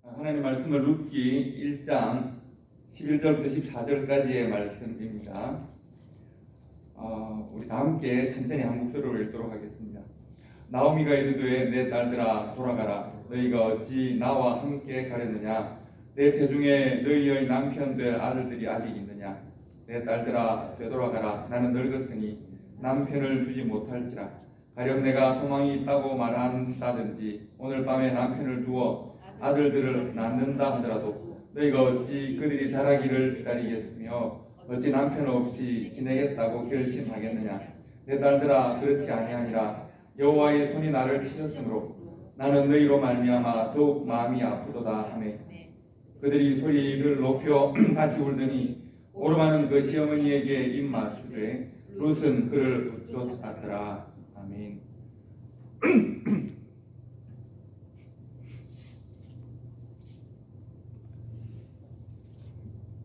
하나님 말씀을 룻기 1장 11절부터 14절까지의 말씀입니다. 우리 다 함께 천천히 한 목소리로 읽도록 하겠습니다. 나오미가 이르되 내 딸들아 돌아가라. 너희가 어찌 나와 함께 가려느냐. 내 태중에 너희의 남편 될 아들들이 아직 있느냐. 내 딸들아 되돌아가라. 나는 늙었으니 남편을 두지 못할지라. 가령 내가 소망이 있다고 말한다든지 오늘 밤에 남편을 두어 아들들을 낳는다 하더라도 너희가 어찌 그들이 자라기를 기다리겠으며 어찌 남편 없이 지내겠다고 결심하겠느냐. 내 딸들아 그렇지 아니하니라. 여호와의 손이 나를 치셨으므로 나는 너희로 말미암아 더욱 마음이 아프도다 하매 그들이 소리를 높여 다시 울더니 오르마는 그 시어머니에게 입맞추되 룻은 그를 붙쫓았더라. 아멘.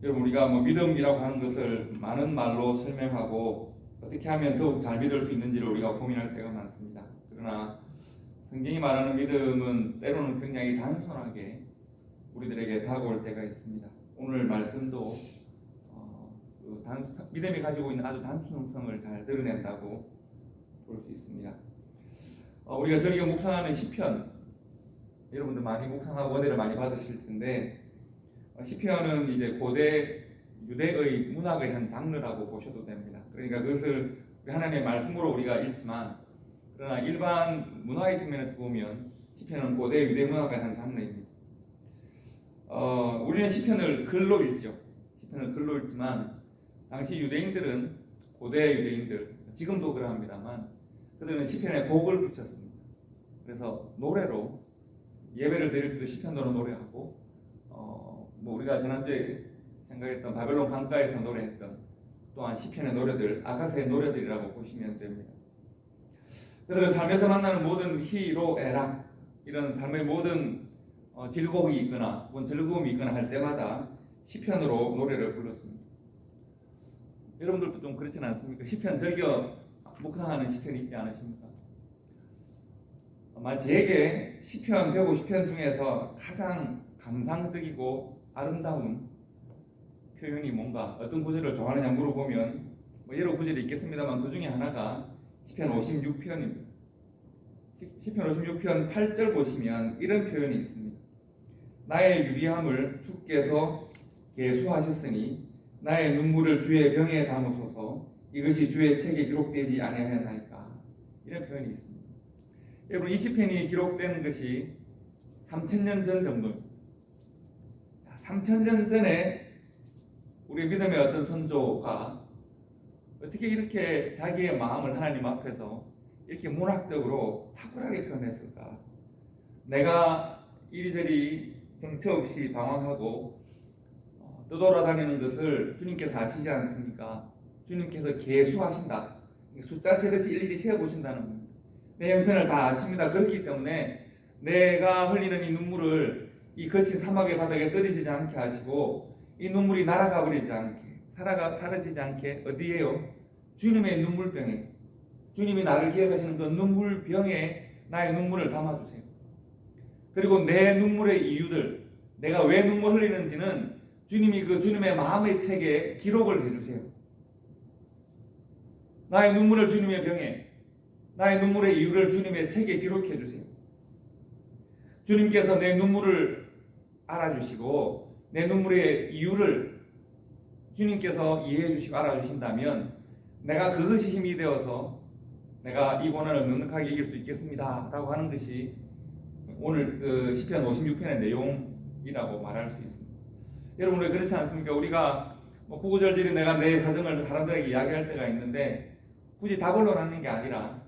여러분, 우리가 믿음이라고 하는 것을 많은 말로 설명하고 어떻게 하면 더욱 잘 믿을 수 있는지를 우리가 고민할 때가 많습니다. 그러나 성경이 말하는 믿음은 때로는 굉장히 단순하게 우리들에게 다가올 때가 있습니다. 오늘 말씀도 믿음이 가지고 있는 아주 단순성을 잘 드러낸다고 볼 수 있습니다. 우리가 저희가 묵상하는 시편, 여러분들 많이 묵상하고 은혜를 많이 받으실 텐데 시편은 이제 고대 유대의 문학의 한 장르라고 보셔도 됩니다. 그러니까 그것을 하나님의 말씀으로 우리가 읽지만 그러나 일반 문화의 측면에서 보면 시편은 고대 유대 문학의 한 장르입니다. 우리는 시편을 글로 읽죠. 시편을 글로 읽지만 당시 유대인들은 고대 유대인들 지금도 그러합니다만 그들은 시편에 곡을 붙였습니다. 그래서 노래로 예배를 드릴 때도 시편으로 노래하고 우리가 지난주에 생각했던 바벨론 강가에서 노래했던 또한 시편의 노래들, 아가서의 노래들이라고 보시면 됩니다. 그들은 삶에서 만나는 모든 희로 애락 이런 삶의 모든 즐거움이 있거나 혹은 즐거움이 있거나 할 때마다 시편으로 노래를 불렀습니다. 여러분들도 좀 그렇지는 않습니까? 시편 즐겨 묵상하는 시편이 있지 않으십니까? 아마 제게 시편 150편 중에서 가장 감상적이고 아름다운 표현이 뭔가 어떤 구절을 좋아하느냐 물어보면 여러 구절이 있겠습니다만 그 중에 하나가 시편 56편입니다. 시편 56편 8절 보시면 이런 표현이 있습니다. 나의 유리함을 주께서 계수하셨으니 나의 눈물을 주의 병에 담으소서. 이것이 주의 책에 기록되지 아니하였나이까. 이런 표현이 있습니다. 여러분, 이 시편이 기록된 것이 3000년 전 정도입니다. 3000년 전에 우리 믿음의 어떤 선조가 어떻게 이렇게 자기의 마음을 하나님 앞에서 이렇게 문학적으로 탁월하게 표현했을까? 내가 이리저리 정처 없이 방황하고 떠돌아다니는 것을 주님께서 아시지 않습니까? 주님께서 계수하신다. 숫자 세듯이 일일이 세어보신다는 겁니다. 내 형편을 다 아십니다. 그렇기 때문에 내가 흘리는 이 눈물을 이 거친 사막의 바닥에 떨어지지 않게 하시고 이 눈물이 날아가 버리지 않게 사라지지 않게 어디에요? 주님의 눈물병에, 주님이 나를 기억하시는 그 눈물병에 나의 눈물을 담아주세요. 그리고 내 눈물의 이유들, 내가 왜 눈물 흘리는지는 주님이 그 주님의 마음의 책에 기록을 해주세요. 나의 눈물을 주님의 병에, 나의 눈물의 이유를 주님의 책에 기록해 주세요. 주님께서 내 눈물을 알아주시고 내 눈물의 이유를 주님께서 이해해 주시고 알아주신다면 내가 그것이 힘이 되어서 내가 이 고난을 넉넉하게 이길 수 있겠습니다 라고 하는 것이 오늘 그 시편 56편의 내용이라고 말할 수 있습니다. 여러분, 왜 그렇지 않습니까? 우리가 구구절절히 내가 내 가정을 사람들에게 이야기할 때가 있는데 굳이 답을 원하는 게 아니라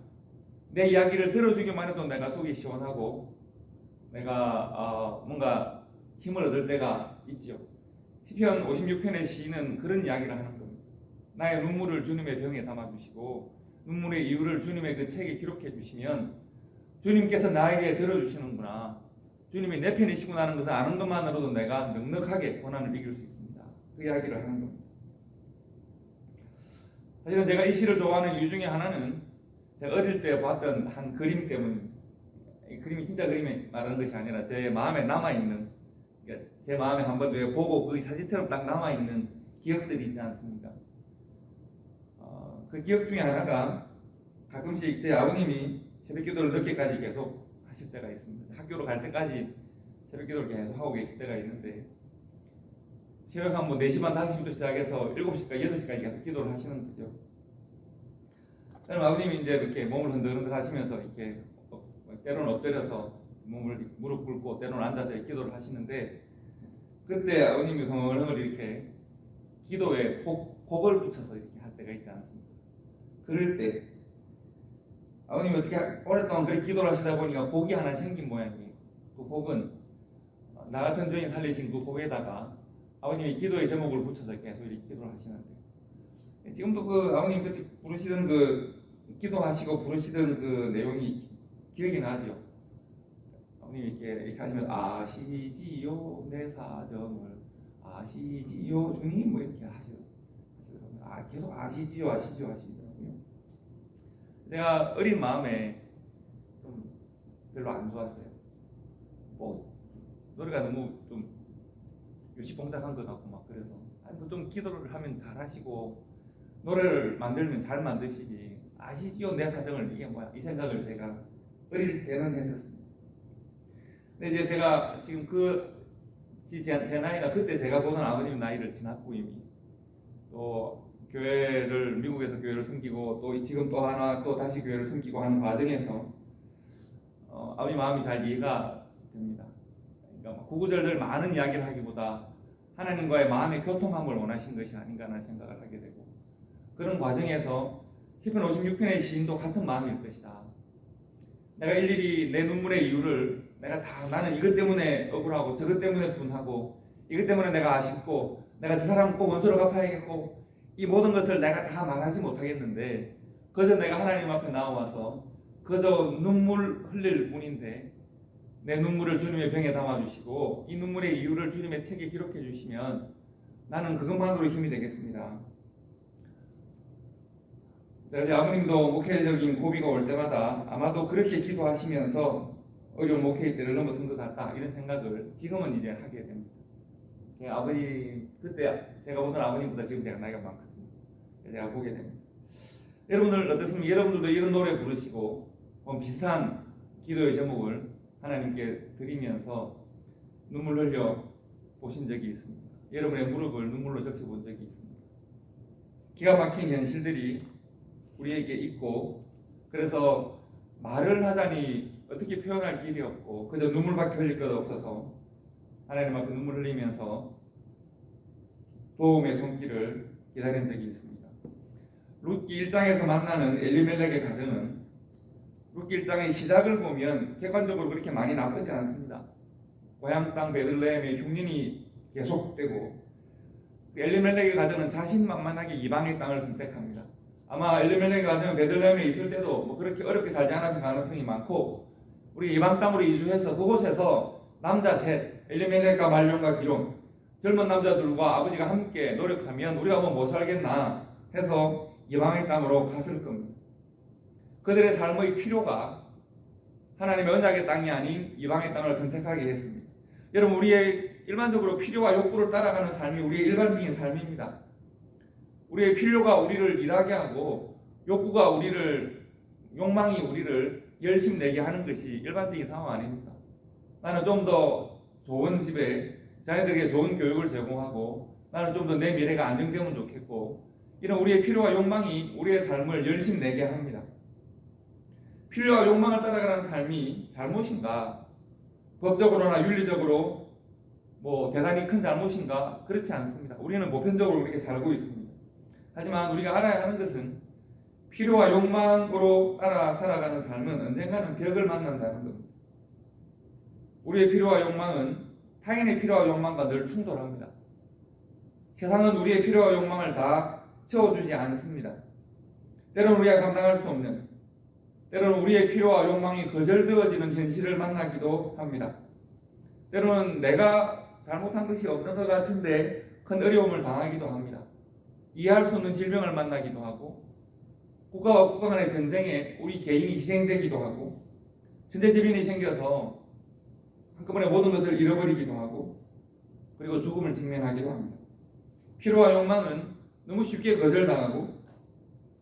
내 이야기를 들어주기만 해도 내가 속이 시원하고 내가 뭔가 힘을 얻을 때가 있죠. 시편 56편의 시인은 그런 이야기를 하는 겁니다. 나의 눈물을 주님의 병에 담아주시고 눈물의 이유를 주님의 그 책에 기록해 주시면 주님께서 나에게 들어주시는구나, 주님이 내 편이시구나 하는 것을 아는 것만으로도 내가 넉넉하게 고난을 이길 수 있습니다. 그 이야기를 하는 겁니다. 사실은 제가 이 시를 좋아하는 이유 중에 하나는 제가 어릴 때 봤던 한 그림 때문입니다. 이 그림이 진짜 그림이 말하는 것이 아니라 제 마음에 남아있는 그러니까 제 마음에 한번 왜 보고 그 사진처럼 딱 남아 있는 기억들이 있지 않습니까? 그 기억 중에 하나가 가끔씩 제 아버님이 새벽 기도를 늦게까지 계속 하실 때가 있습니다. 학교로 갈 때까지 새벽 기도를 계속 하고 계실 때가 있는데 새벽 한 4시 반 5시부터 시작해서 7시까지 8시까지 계속 기도를 하시는 거죠. 그럼 아버님이 이제 이렇게 몸을 흔들흔들 하시면서 이렇게 때로는 엎드려서 몸을 무릎 꿇고 때로는 앉아서 기도를 하시는데 그때 아버님이 흥얼흥얼 이렇게 기도에 곡을 붙여서 이렇게 할 때가 있지 않습니까? 그럴 때 아버님이 어떻게 오랫동안 그렇게 기도를 하시다 보니까 곡이 하나 생긴 모양이에요. 그 곡은 나 같은 죄인 살리신 그 곡에다가 아버님이 기도의 제목을 붙여서 계속 이렇게 기도를 하시는데 지금도 그 아버님 그때 부르시던 그 기도하시고 부르시던 그 내용이 기억이 나죠. 아버님이 이렇게 하시면 아시지요 내 사정을 아시지요 주님 뭐 이렇게 하시더라고요. 계속 아시지요 하시더라고요. 제가 어린 마음에 좀 별로 안 좋았어요. 뭐 노래가 너무 좀 시봉작한 것 같고 막 그래서 좀 기도를 하면 잘하시고 노래를 만들면 잘 만드시지 아시지요 내 사정을 이게 뭐야 이 생각을 제가 어릴 때는 했었습니다. 근데 이제 제가 지금 제 나이가 그때 제가 보던 아버님 나이를 지났고 이미 또 교회를 미국에서 교회를 섬기고 또 지금 또 하나 또 다시 교회를 섬기고 하는 과정에서 아버님 마음이 잘 이해가 됩니다. 그러니까 구구절절 많은 이야기를 하기보다 하나님과의 마음의 교통함을 원하신 것이 아닌가 하는 생각을 하게 되고 그런 과정에서 시편 56편의 시인도 같은 마음일 것이다. 내가 일일이 내 눈물의 이유를 내가 다 나는 이것 때문에 억울하고 저것 때문에 분하고 이것 때문에 내가 아쉽고 내가 저 사람 꼭 원수를 갚아야겠고 이 모든 것을 내가 다 말하지 못하겠는데 그저 내가 하나님 앞에 나와서 그저 눈물 흘릴 뿐인데 내 눈물을 주님의 병에 담아주시고 이 눈물의 이유를 주님의 책에 기록해 주시면 나는 그것만으로 힘이 되겠습니다. 이제 아버님도 목회적인 고비가 올 때마다 아마도 그렇게 기도하시면서 어려운 목회의 때를 넘어선 것 같다 이런 생각을 지금은 이제 하게 됩니다. 제 아버지 그때 제가 보던 아버님보다 지금 제가 나이가 많거든요. 제가 보게 됩니다. 여러분들 어떻습니까? 여러분들도 이런 노래 부르시고 비슷한 기도의 제목을 하나님께 드리면서 눈물 흘려 보신 적이 있습니다. 여러분의 무릎을 눈물로 적셔 본 적이 있습니다. 기가 막힌 현실들이 우리에게 있고 그래서 말을 하자니 어떻게 표현할 길이 없고 그저 눈물밖에 흘릴 것 없어서 하나님 앞에 눈물 흘리면서 도움의 손길을 기다린 적이 있습니다. 룻기 1장에서 만나는 엘리멜렉의 가정은 룻기 1장의 시작을 보면 객관적으로 그렇게 많이 나쁘지 않습니다. 고향 땅 베들레헴의 흉년이 계속되고 엘리멜렉의 가정은 자신만만하게 이방의 땅을 선택합니다. 아마 엘리멜렉의 가정은 베들레헴에 있을 때도 뭐 그렇게 어렵게 살지 않았을 가능성이 많고 우리 이방 땅으로 이주해서 그곳에서 남자 셋 엘리멜렉과 말론과 기론 젊은 남자들과 아버지가 함께 노력하면 우리가 뭐 못 살겠나 해서 이방의 땅으로 갔을 겁니다. 그들의 삶의 필요가 하나님의 언약의 땅이 아닌 이방의 땅을 선택하게 했습니다. 여러분 우리의 일반적으로 필요와 욕구를 따라가는 삶이 우리의 일반적인 삶입니다. 우리의 필요가 우리를 일하게 하고 욕망이 우리를 열심내게 하는 것이 일반적인 상황 아닙니다. 나는 좀 더 좋은 집에 자녀들에게 좋은 교육을 제공하고 나는 좀 더 내 미래가 안정되면 좋겠고 이런 우리의 필요와 욕망이 우리의 삶을 열심내게 합니다. 필요와 욕망을 따라가는 삶이 잘못인가? 법적으로나 윤리적으로 뭐 대단히 큰 잘못인가? 그렇지 않습니다. 우리는 보편적으로 그렇게 살고 있습니다. 하지만 우리가 알아야 하는 것은 필요와 욕망으로 따라 살아가는 삶은 언젠가는 벽을 만난다는 겁니다. 우리의 필요와 욕망은 타인의 필요와 욕망과 늘 충돌합니다. 세상은 우리의 필요와 욕망을 다 채워주지 않습니다. 때로는 우리가 감당할 수 없는, 때로는 우리의 필요와 욕망이 거절되어지는 현실을 만나기도 합니다. 때로는 내가 잘못한 것이 없는 것 같은데 큰 어려움을 당하기도 합니다. 이해할 수 없는 질병을 만나기도 하고 국가와 국가 간의 전쟁에 우리 개인이 희생되기도 하고 천재지변이 생겨서 한꺼번에 모든 것을 잃어버리기도 하고 그리고 죽음을 직면하기도 합니다. 피로와 욕망은 너무 쉽게 거절당하고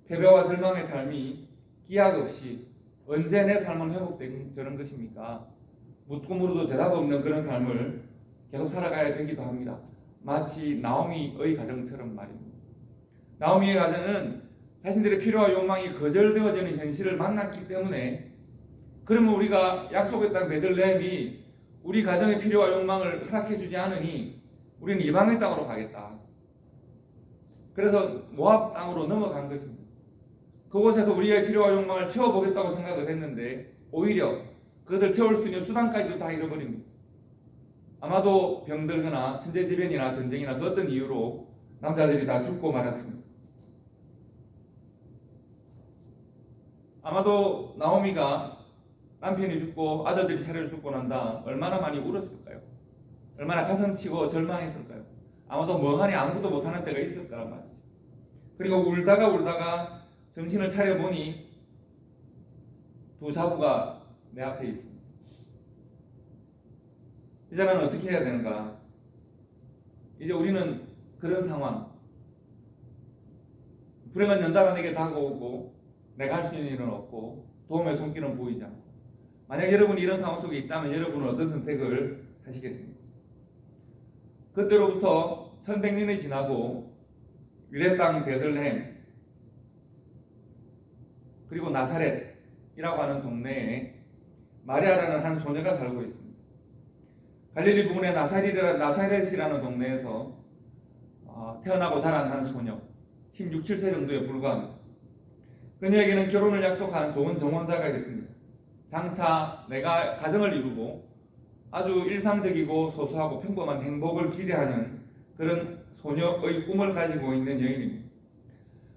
패배와 절망의 삶이 기약 없이 언제 내 삶은 회복되는 것입니까? 묻고 물어도 대답 없는 그런 삶을 계속 살아가야 되기도 합니다. 마치 나오미의 가정처럼 말입니다. 나오미의 가정은 자신들의 필요와 욕망이 거절되어지는 현실을 만났기 때문에, 그러면 우리가 약속의 땅 베들레헴이 우리 가정의 필요와 욕망을 허락해 주지 않으니 우리는 이방의 땅으로 가겠다. 그래서 모압 땅으로 넘어간 것입니다. 그곳에서 우리의 필요와 욕망을 채워보겠다고 생각을 했는데 오히려 그것을 채울 수 있는 수단까지도 다 잃어버립니다. 아마도 병들거나 천재지변이나 전쟁이나 그 어떤 이유로 남자들이 다 죽고 말았습니다. 아마도 나오미가 남편이 죽고 아들들이 차례로 죽고 난다 얼마나 많이 울었을까요? 얼마나 가슴치고 절망했을까요? 아마도 멍하니 아무것도 못하는 때가 있을 거란 말이죠. 그리고 울다가 정신을 차려보니 두 자부가 내 앞에 있습니다. 이제는 어떻게 해야 되는가? 이제 우리는 그런 상황, 불행은 연달아 내게 다가오고 내가 할 수 있는 일은 없고 도움의 손길은 보이지 않고, 만약 여러분이 이런 상황 속에 있다면 여러분은 어떤 선택을 하시겠습니까? 그때로부터 1100년이 지나고 유대 땅 베들레헴 그리고 나사렛이라고 하는 동네에 마리아라는 한 소녀가 살고 있습니다. 갈릴리 부근의 나사렛이라는 동네에서 태어나고 자란 한 소녀, 16, 17세 정도에 불과합니다. 그녀에게는 결혼을 약속한 좋은 정혼자가 있습니다. 장차 내가 가정을 이루고 아주 일상적이고 소소하고 평범한 행복을 기대하는 그런 소녀의 꿈을 가지고 있는 여인입니다.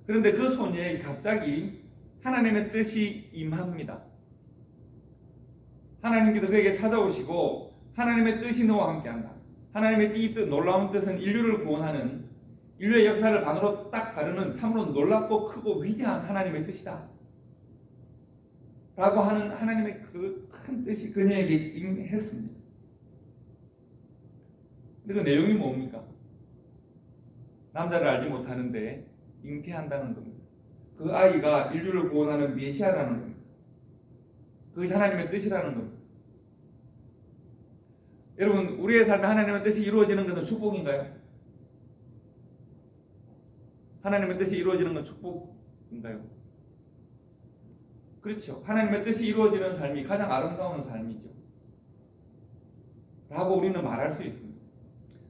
그런데 그 소녀에게 갑자기 하나님의 뜻이 임합니다. 하나님께서 그에게 찾아오시고 하나님의 뜻이 너와 함께한다. 하나님의 이 뜻, 놀라운 뜻은 인류를 구원하는, 인류의 역사를 반으로 딱 가르는 참으로 놀랍고 크고 위대한 하나님의 뜻이다 라고 하는 하나님의 그 큰 뜻이 그녀에게 임했습니다. 근데 그 내용이 뭡니까? 남자를 알지 못하는데 잉태한다는 겁니다. 그 아이가 인류를 구원하는 메시아라는 겁니다. 그것이 하나님의 뜻이라는 겁니다. 여러분, 우리의 삶에 하나님의 뜻이 이루어지는 것은 축복인가요? 하나님의 뜻이 이루어지는 건 축복인가요? 그렇죠. 하나님의 뜻이 이루어지는 삶이 가장 아름다운 삶이죠 라고 우리는 말할 수 있습니다.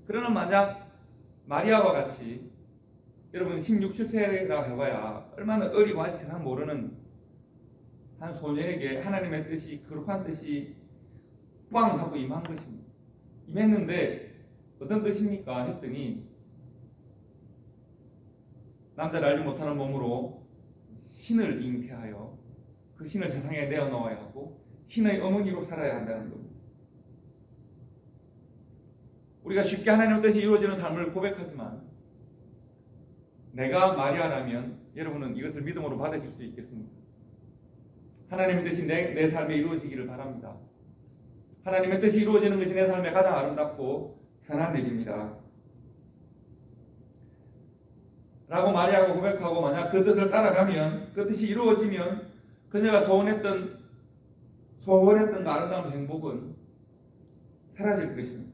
그러나 만약 마리아와 같이 여러분 16, 17세라 해봐야 얼마나 어리고 아직 세상 모르는 한 소녀에게 하나님의 뜻이, 거룩한 뜻이 꽝 하고 임한 것입니다. 임했는데 어떤 뜻입니까? 했더니 남자를 알지 못하는 몸으로 신을 잉태하여 그 신을 세상에 내어놓아야 하고 신의 어머니로 살아야 한다는 겁니다. 우리가 쉽게 하나님의 뜻이 이루어지는 삶을 고백하지만 내가 마리아라면 여러분은 이것을 믿음으로 받으실 수 있겠습니까? 하나님의 뜻이 내 삶에 이루어지기를 바랍니다. 하나님의 뜻이 이루어지는 것이 내 삶에 가장 아름답고 선한 일입니다 라고 마리아가 고백하고, 만약 그 뜻을 따라가면, 그 뜻이 이루어지면 그녀가 소원했던 그 아름다운 행복은 사라질 것입니다.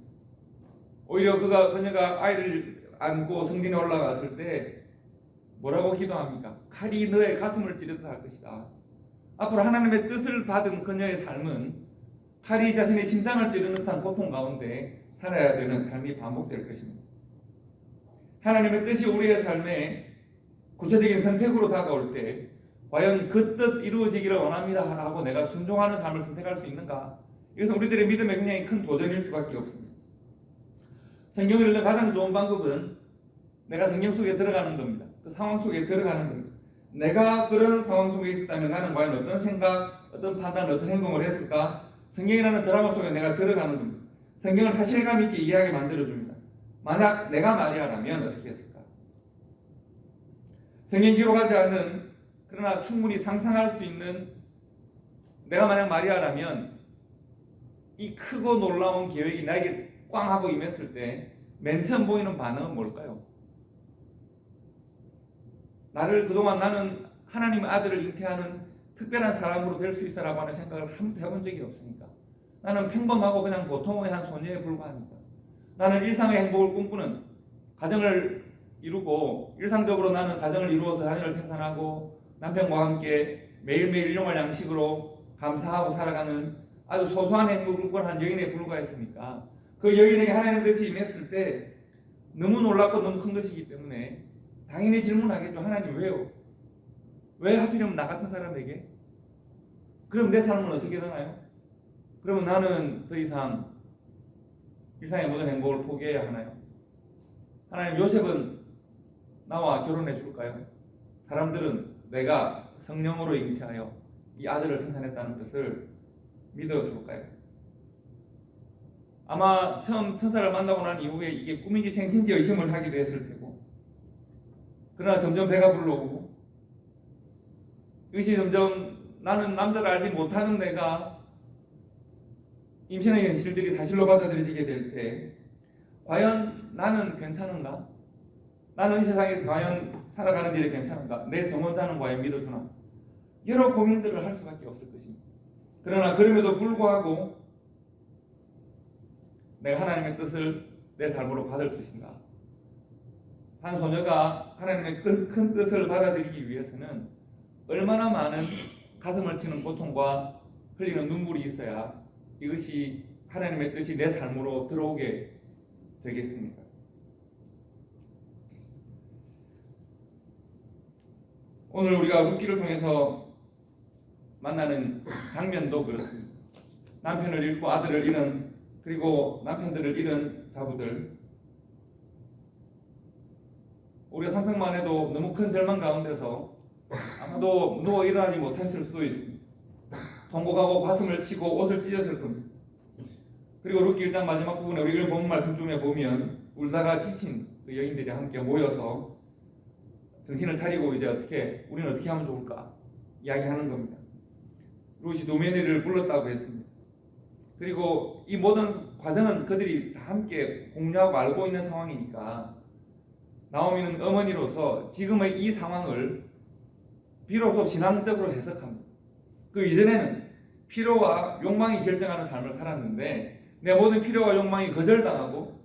오히려 그녀가 아이를 안고 성전에 올라갔을 때 뭐라고 기도합니까? 칼이 너의 가슴을 찌르듯 할 것이다. 앞으로 하나님의 뜻을 받은 그녀의 삶은 칼이 자신의 심장을 찌르는 듯한 고통 가운데 살아야 되는 삶이 반복될 것입니다. 하나님의 뜻이 우리의 삶에 구체적인 선택으로 다가올 때 과연 그 뜻 이루어지기를 원합니다 하고 내가 순종하는 삶을 선택할 수 있는가? 이것은 우리들의 믿음에 굉장히 큰 도전일 수밖에 없습니다. 성경을 읽는 가장 좋은 방법은 내가 성경 속에 들어가는 겁니다. 그 상황 속에 들어가는 겁니다. 내가 그런 상황 속에 있었다면 나는 과연 어떤 생각, 어떤 판단, 어떤 행동을 했을까? 성경이라는 드라마 속에 내가 들어가는 겁니다. 성경을 사실감 있게 이해하게 만들어줍니다. 만약 내가 마리아라면 어떻게 했을까? 성경 기록하지 않는, 그러나 충분히 상상할 수 있는, 내가 만약 마리아라면 이 크고 놀라운 계획이 나에게 꽝 하고 임했을 때 맨 처음 보이는 반응은 뭘까요? 나를 그동안 나는 하나님의 아들을 잉태하는 특별한 사람으로 될 수 있어라고 하는 생각을 한 번도 해본 적이 없으니까. 나는 평범하고 그냥 보통의 한 소녀에 불과하니까. 나는 일상의 행복을 꿈꾸는 가정을 이루고 일상적으로 나는 가정을 이루어서 자녀를 생산하고 남편과 함께 매일매일 일용할 양식으로 감사하고 살아가는 아주 소소한 행복을 꿈꾸는 한 여인에 불과했으니까 그 여인에게 하나님의 뜻이 임했을 때 너무 놀랍고 너무 큰 것이기 때문에 당연히 질문하겠죠. 하나님 왜요? 왜 하필이면 나 같은 사람에게? 그럼 내 삶은 어떻게 되나요? 그러면 나는 더 이상 일상의 모든 행복을 포기해야 하나요? 하나님 요셉은 나와 결혼해 줄까요? 사람들은 내가 성령으로 잉태하여 이 아들을 생산했다는 것을 믿어 줄까요? 아마 처음 천사를 만나고 난 이후에 이게 꿈인지 생신지 의심을 하기도 했을 테고, 그러나 점점 배가 불러오고 이것이 점점 나는 남들을 알지 못하는 내가 임신의 현실들이 사실로 받아들여지게 될 때 과연 나는 괜찮은가? 나는 이 세상에서 과연 살아가는 일이 괜찮은가? 내 정원자는 과연 믿어주나? 여러 고민들을 할 수밖에 없을 것입니다. 그러나 그럼에도 불구하고 내가 하나님의 뜻을 내 삶으로 받을 것인가? 한 소녀가 하나님의 큰 뜻을 받아들이기 위해서는 얼마나 많은 가슴을 치는 고통과 흘리는 눈물이 있어야 이것이 하나님의 뜻이 내 삶으로 들어오게 되겠습니까? 오늘 우리가 룻기를 통해서 만나는 장면도 그렇습니다. 남편을 잃고 아들을 잃은, 그리고 남편들을 잃은 자부들, 우리가 상상만 해도 너무 큰 절망 가운데서 아마도 누워 일어나지 못했을 수도 있습니다. 통곡하고 가슴을 치고 옷을 찢었을 겁니다. 그리고 룻기 1장 마지막 부분에 우리가 본 말씀 중에 보면 울다가 지친 그 여인들이 함께 모여서 정신을 차리고 이제 우리는 어떻게 하면 좋을까 이야기하는 겁니다. 룻이 노메네를 불렀다고 했습니다. 그리고 이 모든 과정은 그들이 다 함께 공유하고 알고 있는 상황이니까 나오미는 어머니로서 지금의 이 상황을 비로소 신앙적으로 해석합니다. 그 이전에는 필요와 욕망이 결정하는 삶을 살았는데 내 모든 필요와 욕망이 거절당하고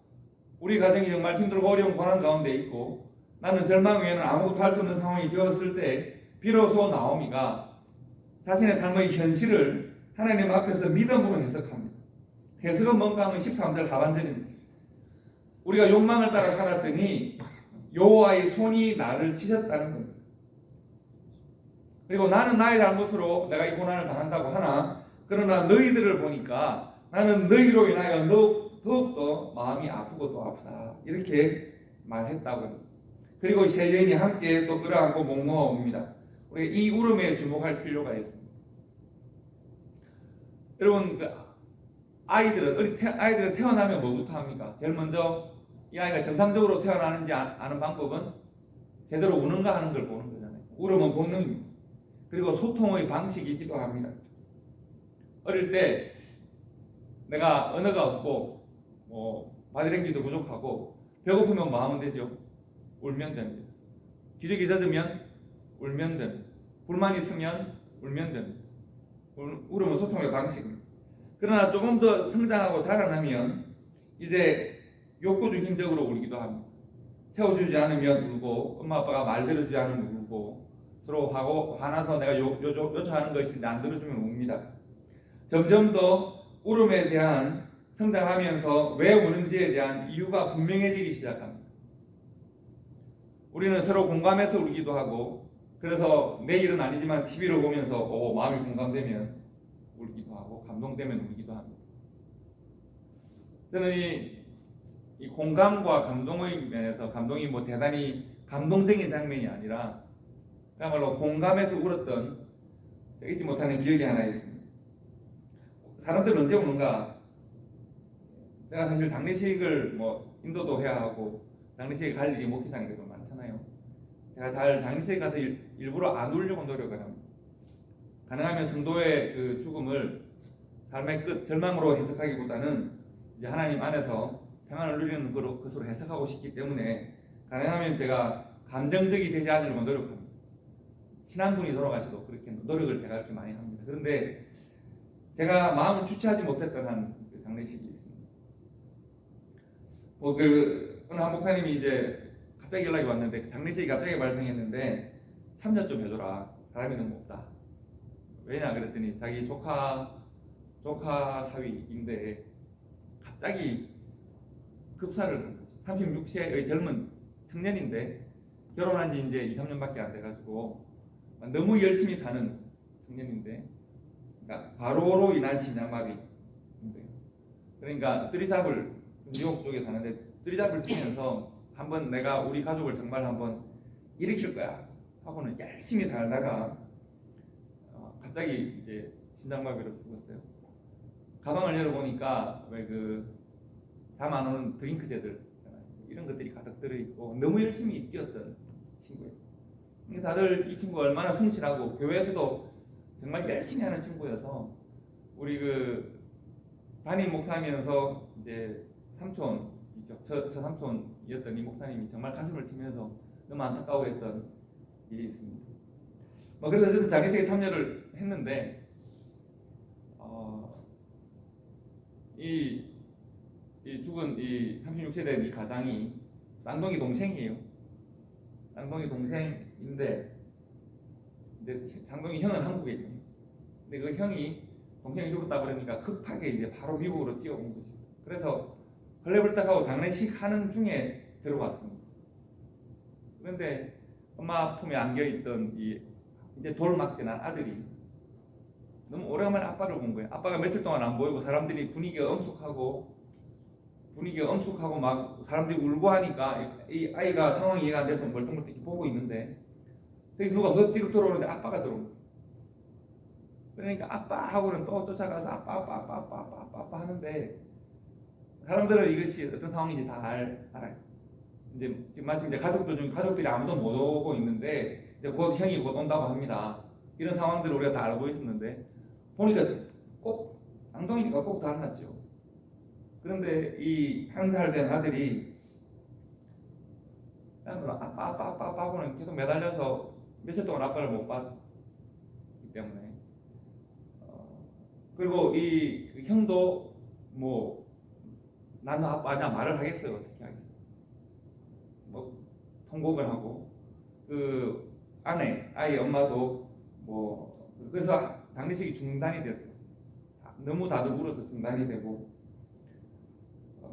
우리 가정이 정말 힘들고 어려운 고난 가운데 있고 나는 절망 외에는 아무것도 할 수 없는 상황이 되었을 때 비로소 나오미가 자신의 삶의 현실을 하나님 앞에서 믿음으로 해석합니다. 해석은 뭔가 하면 13절 하반절입니다. 우리가 욕망을 따라 살았더니 여호와의 손이 나를 치셨다는 겁니다. 그리고 나는 나의 잘못으로 내가 이 고난을 당한다고 하나 그러나 너희들을 보니까 나는 너희로 인하여 더욱더 마음이 아프고 또 아프다 이렇게 말했다고 합니다. 그리고 세 여인이 함께 또 끌어안고 목놓아 옵니다. 우리가 이 울음에 주목할 필요가 있습니다. 여러분 아이들은 태어나면 뭐부터 합니까? 제일 먼저 이 아이가 정상적으로 태어나는지 아는 방법은 제대로 우는가 하는 걸 보는 거잖아요. 울음은 본능입니다. 그리고 소통의 방식이기도 합니다. 어릴 때 내가 언어가 없고 바디랭귀지도 부족하고 배고프면 뭐 하면 되죠? 울면 됩니다. 기저귀 젖으면 울면 됩니다. 불만 있으면 울면 됩니다. 울음은 소통의 방식입니다. 그러나 조금 더 성장하고 자라나면 이제 욕구중심적으로 울기도 합니다. 채워주지 않으면 울고 엄마 아빠가 말 들어주지 않으면 울고 서로 화나서 내가 요청하는 것인데 안 들어주면 웁니다. 점점 더 울음에 대한 성장하면서 왜 우는지에 대한 이유가 분명해지기 시작합니다. 우리는 서로 공감해서 울기도 하고 그래서 내 일은 아니지만 TV를 보면서 마음이 공감되면 울기도 하고 감동되면 울기도 합니다. 저는 이 공감과 감동의 면에서 감동이 대단히 감동적인 장면이 아니라 그야말로 공감해서 울었던 잊지 못하는 기억이 하나 있습니다. 사람들은 언제 우는가? 제가 사실 장례식을 인도도 해야 하고 장례식에 갈 일이 목회장에도 많잖아요. 제가 잘 장례식에 가서 일부러 안 울려고 노력을 합니다. 가능하면 성도의 그 죽음을 삶의 끝 절망으로 해석하기보다는 이제 하나님 안에서 평안을 누리는 것으로 해석하고 싶기 때문에 가능하면 제가 감정적이 되지 않으려고 노력합니다. 친한 분이 돌아가셔도 그렇게 노력을 제가 그렇게 많이 합니다. 그런데 제가 마음을 주체하지 못했던 한 장례식이 있습니다. 어느 한 목사님이 이제 갑자기 연락이 왔는데 장례식이 갑자기 발생했는데 참여 좀 해줘라. 사람이 너무 없다. 왜냐 그랬더니 자기 조카 사위인데 갑자기 급사를 한 거죠. 36세의 젊은 청년인데 결혼한 지 이제 2, 3년밖에 안 돼가지고 너무 열심히 사는 청년인데 그러니까 과로로 인한 심장마비인데 그러니까 뜨리잡을 뉴욕 쪽에 사는데 뜨리잡을 치면서 한번 내가 우리 가족을 정말 한번 일으킬 거야 하고는 열심히 살다가 갑자기 이제 심장마비로 죽었어요. 가방을 열어보니까 왜 그 잠 안 오는 드링크제들 이런 것들이 가득 들어있고 너무 열심히 뛰었던 친구예요. 다들 이 친구가 얼마나 성실하고 교회에서도 정말 열심히 하는 친구여서 우리 그 담임 목사면서 이제 삼촌이죠. 저 삼촌이었던 이 목사님이 정말 가슴을 치면서 너무 안타까워했던 일이 있습니다. 그래서 저도 장례식에 참여를 했는데 이 죽은 이 36세 된 이 가장이 쌍둥이 동생이에요. 쌍둥이 동생인데 쌍둥이 형은 한국에 있는. 근데 그 형이 동생이 죽었다 그러니까 급하게 이제 바로 미국으로 뛰어온 거죠. 그래서 헐레벌떡하고 장례식 하는 중에 들어왔습니다. 그런데 엄마 품에 안겨 있던 이 이제 돌막지난 아들이 너무 오래간만에 아빠를 본 거예요. 아빠가 며칠 동안 안 보이고 사람들이 분위기가 엄숙하고 막 사람들이 울고 하니까 이 아이가 상황이 이해가 안 돼서 멀뚱멀뚱 보고 있는데 그래서 누가 헛지고 들어오는데 아빠가 들어온 거예요. 그러니까 아빠하고는 또 쫓아가서 아빠 하는데 사람들은 이것이 어떤 상황인지 다 알아요. 이제 지금 마침 이제 가족들 중에 가족들이 아무도 못 오고 있는데 이제 곧 형이 곧 온다고 합니다. 이런 상황들을 우리가 다 알고 있었는데 보니까 꼭 쌍둥이니까 꼭 달랐죠. 그런데 이 한 달 된 아들이 아빠하고는 계속 매달려서 며칠 동안 아빠를 못 봤기 때문에 그리고 이 형도 뭐 나는 아빠냐 말을 하겠어요. 어떻게 하겠어요. 뭐 통곡을 하고 그 아이 엄마도 뭐 그래서 장례식이 중단이 됐어요. 너무 다들 울어서 중단이 되고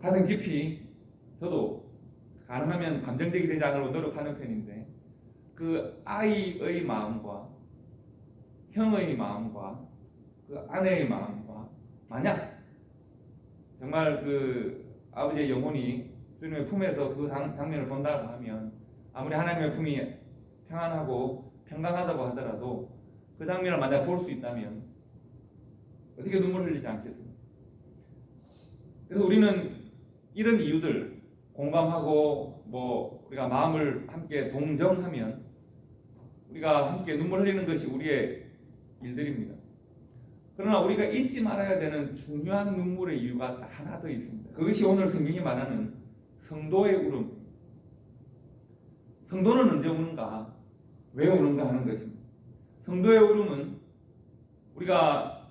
가슴 깊이 저도 가능하면 감정적이 되지 않으려고 노력하는 편인데 그 아이의 마음과 형의 마음과 그 아내의 마음과 만약 정말 그 아버지의 영혼이 주님의 품에서 그 장면을 본다고 하면 아무리 하나님의 품이 평안하고 평강하다고 하더라도 그 장면을 만약 볼 수 있다면 어떻게 눈물 흘리지 않겠습니까? 그래서 우리는 이런 이유들 공감하고 뭐 우리가 마음을 함께 동정하면 우리가 함께 눈물 흘리는 것이 우리의 일들입니다. 그러나 우리가 잊지 말아야 되는 중요한 눈물의 이유가 딱 하나 더 있습니다. 그것이 오늘 성경이 말하는 성도의 울음. 성도는 언제 우는가? 왜 우는가 하는 것입니다. 성도의 울음은 우리가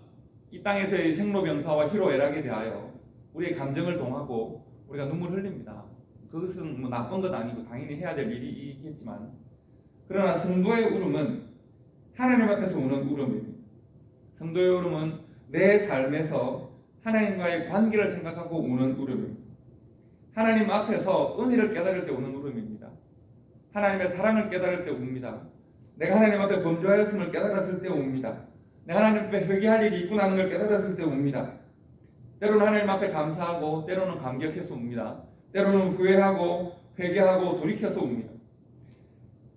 이 땅에서의 생로병사와 희로애락에 대하여 우리의 감정을 동하고 우리가 눈물 흘립니다. 그것은 뭐 나쁜 것 아니고 당연히 해야 될 일이 있겠지만 그러나 성도의 울음은 하나님 앞에서 우는 울음입니다. 성도의 울음은 내 삶에서 하나님과의 관계를 생각하고 우는 울음입니다. 하나님 앞에서 은혜를 깨달을 때 우는 울음입니다. 하나님의 사랑을 깨달을 때 웁니다. 내가 하나님 앞에 범죄하였음을 깨달았을 때 웁니다. 내가 하나님 앞에 회개할 일이 있구나 하는 걸 깨달았을 때 웁니다. 때로는 하나님 앞에 감사하고 때로는 감격해서 웁니다. 때로는 후회하고 회개하고 돌이켜서 웁니다.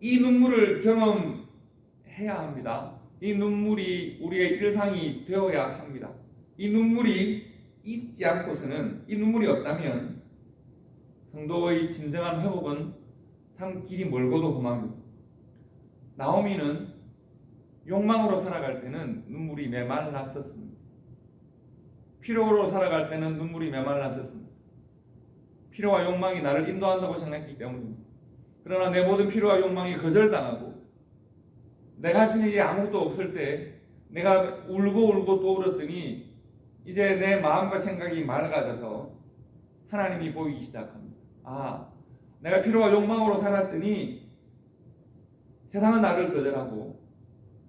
이 눈물을 경험해야 합니다. 이 눈물이 우리의 일상이 되어야 합니다. 이 눈물이 있지 않고서는 이 눈물이 없다면 성도의 진정한 회복은 참 길이 멀고도 험합니다. 나오미는 욕망으로 살아갈 때는 눈물이 메말랐었습니다. 필요로 살아갈 때는 눈물이 메말랐었습니다. 필요와 욕망이 나를 인도한다고 생각했기 때문입니다. 그러나 내 모든 필요와 욕망이 거절당하고 내가 할 수 있는 일이 아무것도 없을 때 내가 울고 또 울었더니 이제 내 마음과 생각이 맑아져서 하나님이 보이기 시작합니다. 내가 필요와 욕망으로 살았더니 세상은 나를 거절하고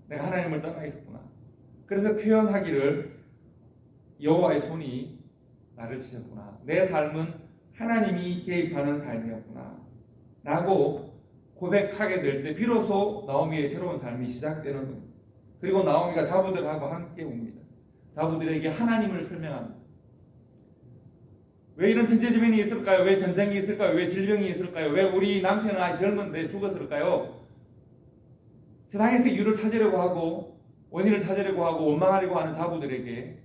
내가 하나님을 떠나 있었구나. 그래서 표현하기를 여호와의 손이 나를 치셨구나. 내 삶은 하나님이 개입하는 삶이었구나 라고 고백하게 될 때 비로소 나오미의 새로운 삶이 시작되는 겁니다. 그리고 나오미가 자부들하고 함께 옵니다. 자부들에게 하나님을 설명합니다. 왜 이런 천재지변이 있을까요? 왜 전쟁이 있을까요? 왜 질병이 있을까요? 왜 우리 남편은 아직 젊은데 죽었을까요? 세상에서 이유를 찾으려고 하고 원인을 찾으려고 하고 원망하려고 하는 자부들에게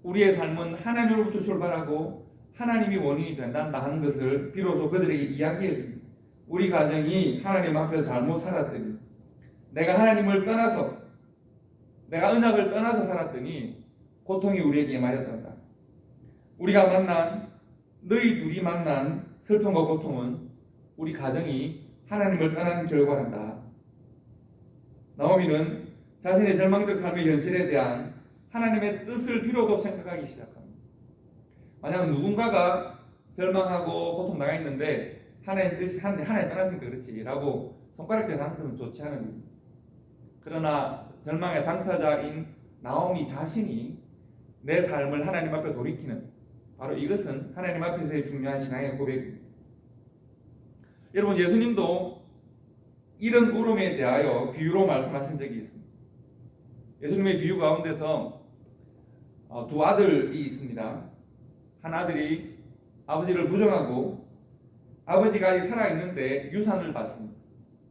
우리의 삶은 하나님으로부터 출발하고 하나님이 원인이 된다 하는 것을 비로소 그들에게 이야기해 줍니다. 우리 가정이 하나님 앞에서 잘못 살았더니 내가 하나님을 떠나서 내가 언약을 떠나서 살았더니 고통이 우리에게 임하였단다. 우리가 만난 너희 둘이 만난 슬픔과 고통은 우리 가정이 하나님을 떠난 결과란다. 나오미는 자신의 절망적 삶의 현실에 대한 하나님의 뜻을 비로소 생각하기 시작합니다. 만약 누군가가 절망하고 고통 나가 있는데 하나님 뜻이 하나님 떠났으니까 그렇지라고 손가락질 하는 것은 좋지 않은 일입니다. 그러나 절망의 당사자인 나오미 자신이 내 삶을 하나님 앞에 돌이키는 바로 이것은 하나님 앞에서의 중요한 신앙의 고백입니다. 여러분, 예수님도 이런 울음에 대하여 비유로 말씀하신 적이 있습니다. 예수님의 비유 가운데서 두 아들이 있습니다. 한 아들이 아버지를 부정하고 아버지가 아직 살아있는데 유산을 받습니다.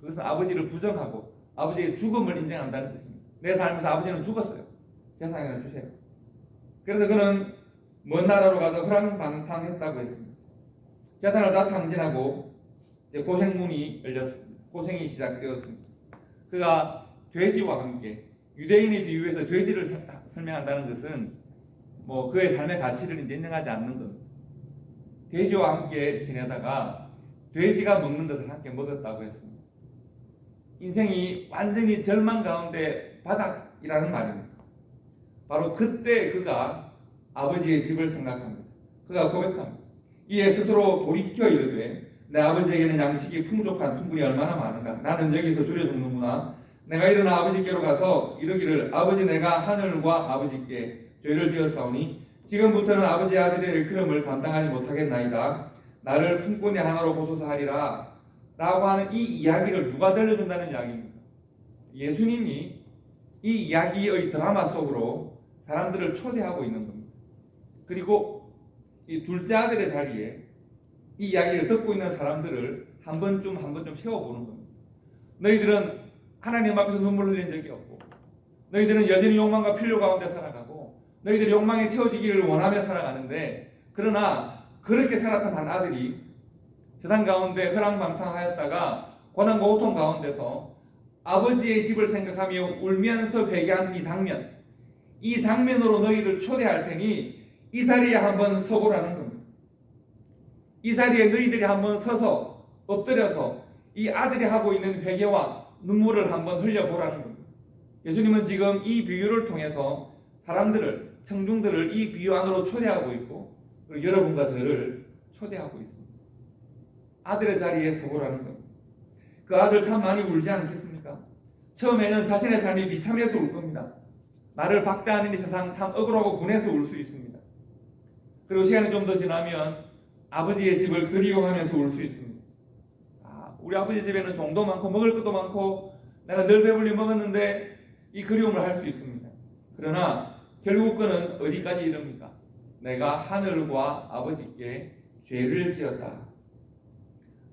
그것은 아버지를 부정하고 아버지의 죽음을 인정한다는 뜻입니다. 내 삶에서 아버지는 죽었어요. 재산이나 주세요. 그래서 그는 먼 나라로 가서 허랑방탕했다고 했습니다. 재산을 다 탕진하고 고생문이 열렸습니다. 고생이 시작되었습니다. 그가 돼지와 함께 유대인의 비유에서 돼지를 설명한다는 것은 그의 삶의 가치를 인정하지 않는 겁니다. 돼지와 함께 지내다가 돼지가 먹는 것을 함께 먹었다고 했습니다. 인생이 완전히 절망 가운데 바닥이라는 말입니다. 바로 그때 그가 아버지의 집을 생각합니다. 그가 고백합니다. 이에 스스로 돌이켜 이르되 내 아버지에게는 양식이 풍족한 품분이 얼마나 많은가. 나는 여기서 줄여 죽는구나. 내가 일어나 아버지께로 가서 이르기를 아버지 내가 하늘과 아버지께 죄를 지었사오니 지금부터는 아버지의 아들의 일컬음을 감당하지 못하겠나이다. 나를 품꾼의 하나로 보소서 하리라 라고 하는 이 이야기를 누가 들려준다는 이야기입니다. 예수님이 이 이야기의 드라마 속으로 사람들을 초대하고 있는 겁니다. 그리고 이 둘째 아들의 자리에 이 이야기를 듣고 있는 사람들을 한 번쯤 세워보는 겁니다. 너희들은 하나님 앞에서 눈물 흘린 적이 없고 너희들은 여전히 욕망과 필요 가운데 살아가고 너희들이 욕망에 채워지기를 원하며 살아가는데 그러나 그렇게 살았던 한 아들이 세상 가운데 허랑방탕하였다가 고난과 고통 가운데서 아버지의 집을 생각하며 울면서 회개한 이 장면으로 너희를 초대할 테니 이 자리에 한번 서보라는 겁니다. 이 자리에 너희들이 한번 서서 엎드려서 이 아들이 하고 있는 회개와 눈물을 한번 흘려보라는 겁니다. 예수님은 지금 이 비유를 통해서 사람들을, 청중들을 이 비유 안으로 초대하고 있고 그리고 여러분과 저를 초대하고 있습니다. 아들의 자리에 서보라는 겁니다. 그 아들 참 많이 울지 않겠습니까? 처음에는 자신의 삶이 비참해서 울 겁니다. 나를 박대하는 이 세상 참 억울하고 분해서 울 수 있습니다. 그리고 시간이 좀 더 지나면 아버지의 집을 그리워하면서 울 수 있습니다. 우리 아버지 집에는 종도 많고 먹을 것도 많고 내가 늘 배불리 먹었는데 이 그리움을 할 수 있습니다. 그러나 결국 그는 어디까지 이릅니까? 내가 하늘과 아버지께 죄를 지었다.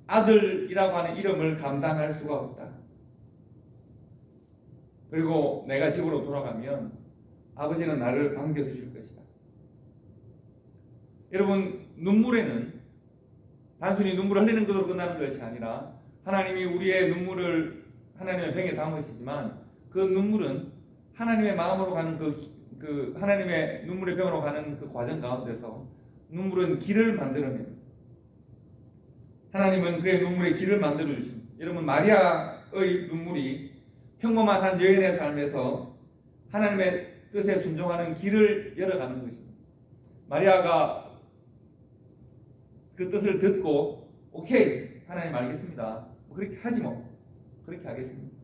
아들이라고 하는 이름을 감당할 수가 없다. 그리고 내가 집으로 돌아가면 아버지는 나를 반겨주실 것이다. 여러분, 눈물에는 단순히 눈물을 흘리는 것으로 끝나는 것이 아니라 하나님이 우리의 눈물을 하나님의 병에 담으시지만 그 눈물은 하나님의 마음으로 가는 그 하나님의 눈물의 병으로 가는 그 과정 가운데서 눈물은 길을 만들어냅니다. 하나님은 그의 눈물에 길을 만들어 주십니다. 여러분, 마리아의 눈물이 평범한 한 여인의 삶에서 하나님의 뜻에 순종하는 길을 열어가는 것입니다. 마리아가 그 뜻을 듣고 오케이, 하나님 알겠습니다, 그렇게 하지 뭐, 그렇게 하겠습니다.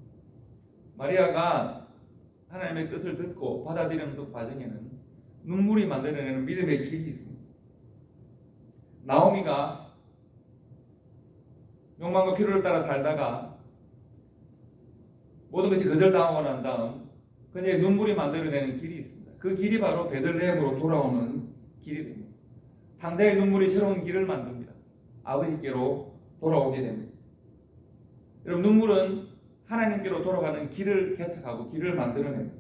마리아가 하나님의 뜻을 듣고 받아들이는 그 과정에는 눈물이 만들어내는 믿음의 길이 있습니다. 나오미가 욕망과 필요를 따라 살다가 모든 것이 거절당하고 난 다음 그녀의 눈물이 만들어내는 길이 있습니다. 그 길이 바로 베들레헴으로 돌아오는 길이 됩니다. 당자의 눈물이 새로운 길을 만듭니다. 아버지께로 돌아오게 됩니다. 여러분, 눈물은 하나님께로 돌아가는 길을 개척하고 길을 만들어냅니다.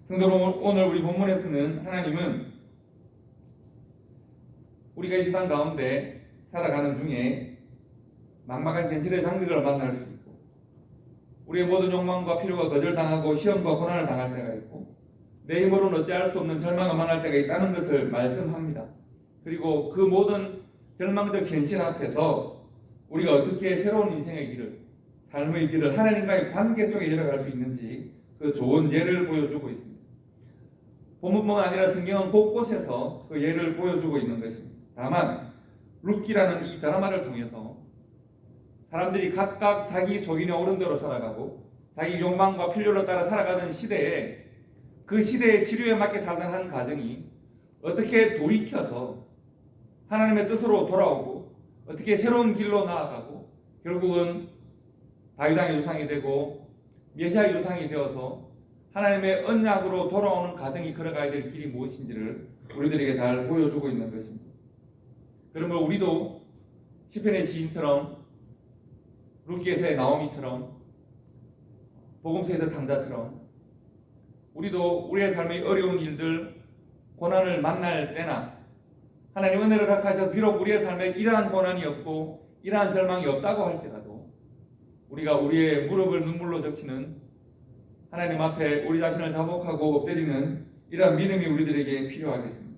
성도 여러분, 오늘 우리 본문에서는 하나님은 우리가 이 세상 가운데 살아가는 중에 막막한 현실의 장벽을 만날 수 있고, 우리의 모든 욕망과 필요가 거절당하고 시험과 고난을 당할 때가 있고, 내 힘으로는 어찌할 수 없는 절망을 만날 때가 있다는 것을 말씀합니다. 그리고 그 모든 절망적 현실 앞에서 우리가 어떻게 새로운 인생의 길을, 삶의 길을 하나님과의 관계 속에 열어갈 수 있는지 그 좋은 예를 보여주고 있습니다. 본문뿐만 아니라 성경은 곳곳에서 그 예를 보여주고 있는 것입니다. 다만 룻기라는 이 드라마를 통해서 사람들이 각각 자기 속인에 오른 대로 살아가고 자기 욕망과 필요를 따라 살아가는 시대에, 그 시대의 시류에 맞게 살던 한 가정이 어떻게 돌이켜서 하나님의 뜻으로 돌아오고 어떻게 새로운 길로 나아가고 결국은 다윗왕의 유상이 되고 메시아의 유상이 되어서 하나님의 언약으로 돌아오는 가정이 걸어가야 될 길이 무엇인지를 우리들에게 잘 보여주고 있는 것입니다. 그러면 우리도 시편의 시인처럼, 룻기에서의 나오미처럼, 복음서에서 당자처럼 우리도 우리의 삶의 어려운 일들, 고난을 만날 때나 하나님 은혜를 허락하셔서 비록 우리의 삶에 이러한 고난이 없고 이러한 절망이 없다고 할지라도 우리가 우리의 무릎을 눈물로 적시는, 하나님 앞에 우리 자신을 자복하고 엎드리는 이러한 믿음이 우리들에게 필요하겠습니다.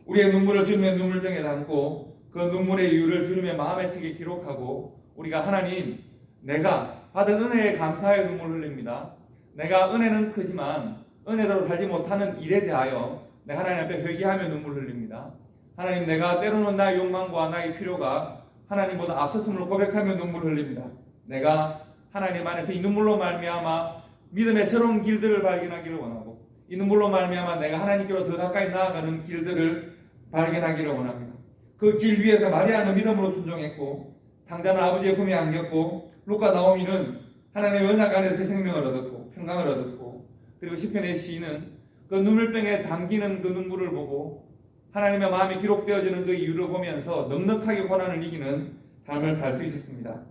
우리의 눈물을 주님의 눈물병에 담고 그 눈물의 이유를 주님의 마음의 책에 기록하고 우리가 하나님, 내가 받은 은혜에 감사의 눈물을 흘립니다. 내가 은혜는 크지만 은혜대로 살지 못하는 일에 대하여 내가 하나님 앞에 회개하며 눈물을 흘립니다. 하나님, 내가 때로는 나의 욕망과 나의 필요가 하나님보다 앞섰음을 고백하며 눈물을 흘립니다. 내가 하나님 안에서 이 눈물로 말미암아 믿음의 새로운 길들을 발견하기를 원하고 이 눈물로 말미암아 내가 하나님께로 더 가까이 나아가는 길들을 발견하기를 원합니다. 그 길 위에서 마리아는 믿음으로 순종했고 당자는 아버지의 품에 안겼고 룻과 나오미는 하나님의 언약 안에서 새 생명을 얻었고 평강을 얻었고, 그리고 시편의 시인은 그 눈물병에 담기는 그 눈물을 보고 하나님의 마음이 기록되어지는 그 이유를 보면서 넉넉하게 고난을 이기는 삶을 살 수 있었습니다.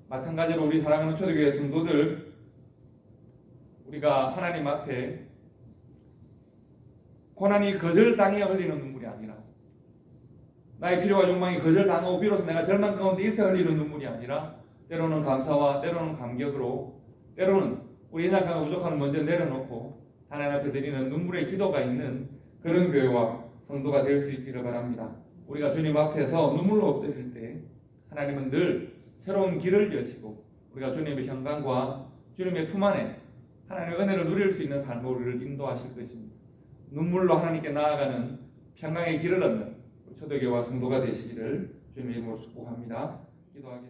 마찬가지로 우리 사랑하는 초대교회 성도들, 우리가 하나님 앞에 고난이 거절당해 흘리는 눈물이 아니라, 나의 필요와 욕망이 거절당하고 비로소 내가 절망 가운데 있어 흘리는 눈물이 아니라 때로는 감사와 때로는 감격으로, 때로는 우리 인상과 부족함을 먼저 내려놓고 하나님 앞에 드리는 눈물의 기도가 있는 그런 교회와 성도가 될 수 있기를 바랍니다. 우리가 주님 앞에서 눈물로 엎드릴 때 하나님은 늘 새로운 길을 여시고 우리가 주님의 평강과 주님의 품 안에 하나님의 은혜를 누릴 수 있는 삶을 우리를 인도하실 것입니다. 눈물로 하나님께 나아가는 평강의 길을 얻는 초대교회와 성도가 되시기를 주님의 이름으로 축복합니다. 기도하겠습니다.